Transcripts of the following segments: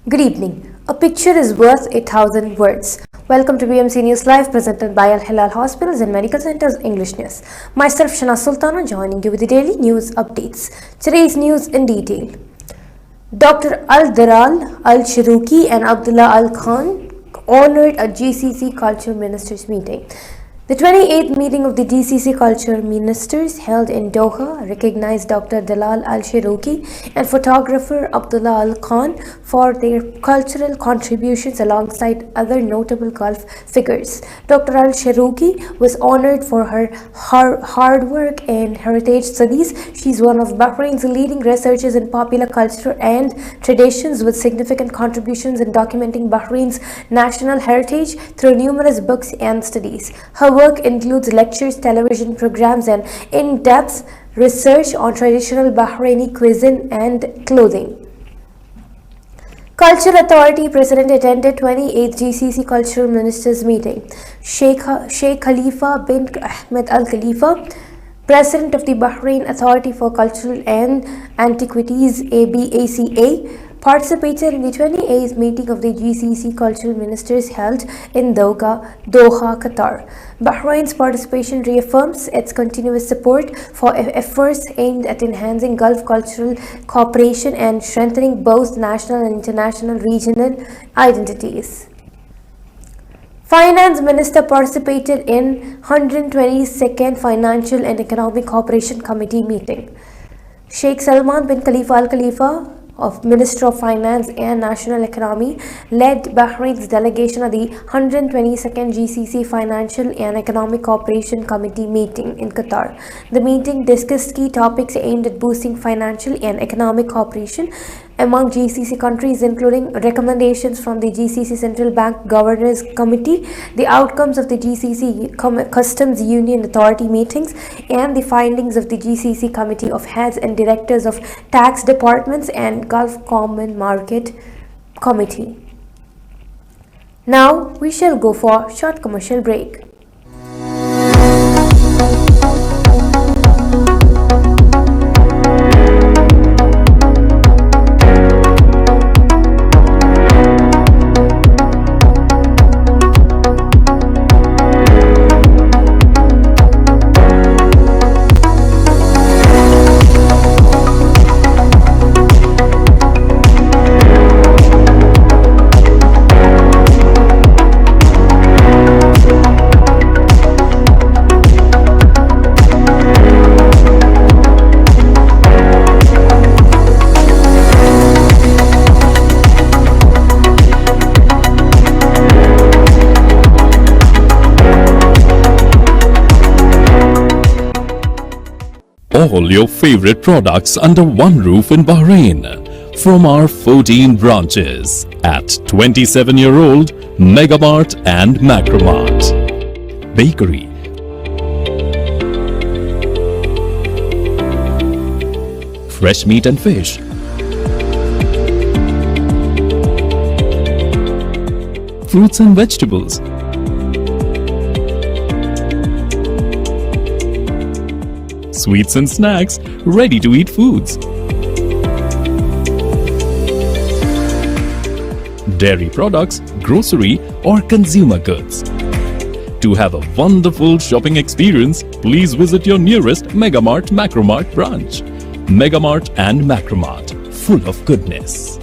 Good evening. A picture is worth 1,000 words. Welcome to BMC News Live, presented by Al Hilal Hospitals and Medical Centers English News. Myself, Shana Sultana, joining you with the daily news updates. Today's news in detail. Dr. Al-Daral Al-Sharouki and Abdullah Al-Khan honored a GCC Culture Ministers meeting. The 28th meeting of the GCC Culture Ministers held in Doha recognized Dr. Dalal Al-Sharouki and photographer Abdullah Al-Khan for their cultural contributions alongside other notable Gulf figures. Dr. Al-Sharouki was honored for her hard work in heritage studies. She is one of Bahrain's leading researchers in popular culture and traditions, with significant contributions in documenting Bahrain's national heritage through numerous books and studies. Her work includes lectures, television programs, and in-depth research on traditional Bahraini cuisine and clothing. Culture Authority President attended 28th GCC Cultural Ministers meeting. Sheikh Khalifa bin Ahmed Al Khalifa, President of the Bahrain Authority for Cultural and Antiquities (ABACA), participated in the 28th meeting of the GCC Cultural Ministers held in Doha, Qatar. Bahrain's participation reaffirms its continuous support for efforts aimed at enhancing Gulf cultural cooperation and strengthening both national and international regional identities. Finance Minister participated in 122nd Financial and Economic Cooperation Committee meeting. Sheikh Salman bin Khalifa Al Khalifa, Minister of Finance and National Economy, led Bahrain's delegation at the 122nd GCC Financial and Economic Cooperation Committee meeting in Qatar. The meeting discussed key topics aimed at boosting financial and economic cooperation among GCC countries, including recommendations from the GCC Central Bank Governors Committee, the outcomes of the GCC Customs Union Authority meetings, and the findings of the GCC Committee of Heads and Directors of Tax Departments and Gulf Common Market Committee. Now we shall go for a short commercial break. All your favorite products under one roof in Bahrain from our 14 branches at 27-year-old Megamart and Macromart. Bakery, fresh meat and fish, fruits and vegetables, sweets and snacks, ready-to-eat foods, dairy products, grocery or consumer goods. To have a wonderful shopping experience, please visit your nearest Megamart Macromart branch. Megamart and Macromart, full of goodness.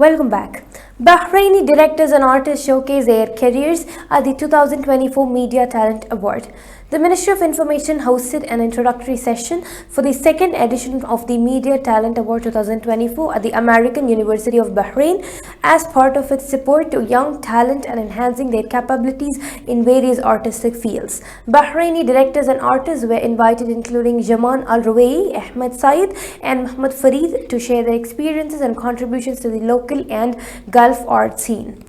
Welcome back. Bahraini directors and artists showcase their careers at the 2024 Media Talent Award. The Ministry of Information hosted an introductory session for the second edition of the Media Talent Award 2024 at the American University of Bahrain as part of its support to young talent and enhancing their capabilities in various artistic fields. Bahraini directors and artists were invited, including Jaman Al-Ruwai, Ahmed Said, and Mohammad Farid, to share their experiences and contributions to the local and Gulf art scene.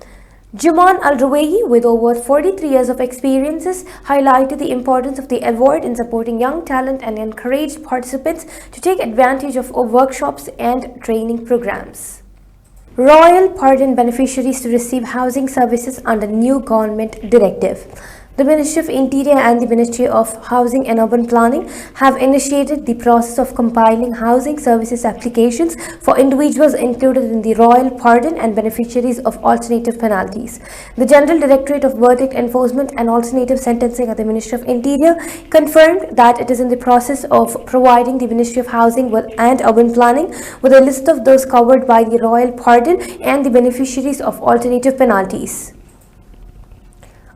Jaman Al-Ruwai, with over 43 years of experiences, highlighted the importance of the award in supporting young talent and encouraged participants to take advantage of workshops and training programs. Royal pardon beneficiaries to receive housing services under new government directive. The Ministry of Interior and the Ministry of Housing and Urban Planning have initiated the process of compiling housing services applications for individuals included in the Royal Pardon and beneficiaries of alternative penalties. The General Directorate of Verdict Enforcement and Alternative Sentencing at the Ministry of Interior confirmed that it is in the process of providing the Ministry of Housing and Urban Planning with a list of those covered by the Royal Pardon and the beneficiaries of alternative penalties.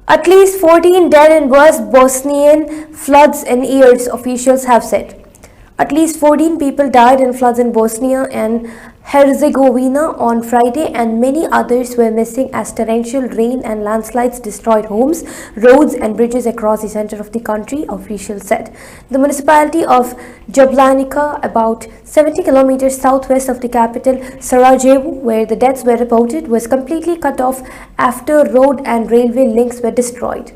At least 14 dead in worst Bosnian floods in years, officials have said. At least 14 people died in floods in Bosnia and Herzegovina on Friday, and many others were missing as torrential rain and landslides destroyed homes, roads and bridges across the center of the country, officials said. The municipality of Jablanica, about 70 kilometers southwest of the capital Sarajevo, where the deaths were reported, was completely cut off after road and railway links were destroyed.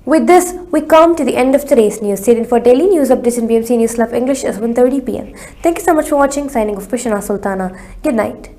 With this, we come to the end of today's news. Stay tuned for daily news updates in BMC News Live English at 1:30 p.m. Thank you so much for watching. Signing off, Shana Sultana. Good night.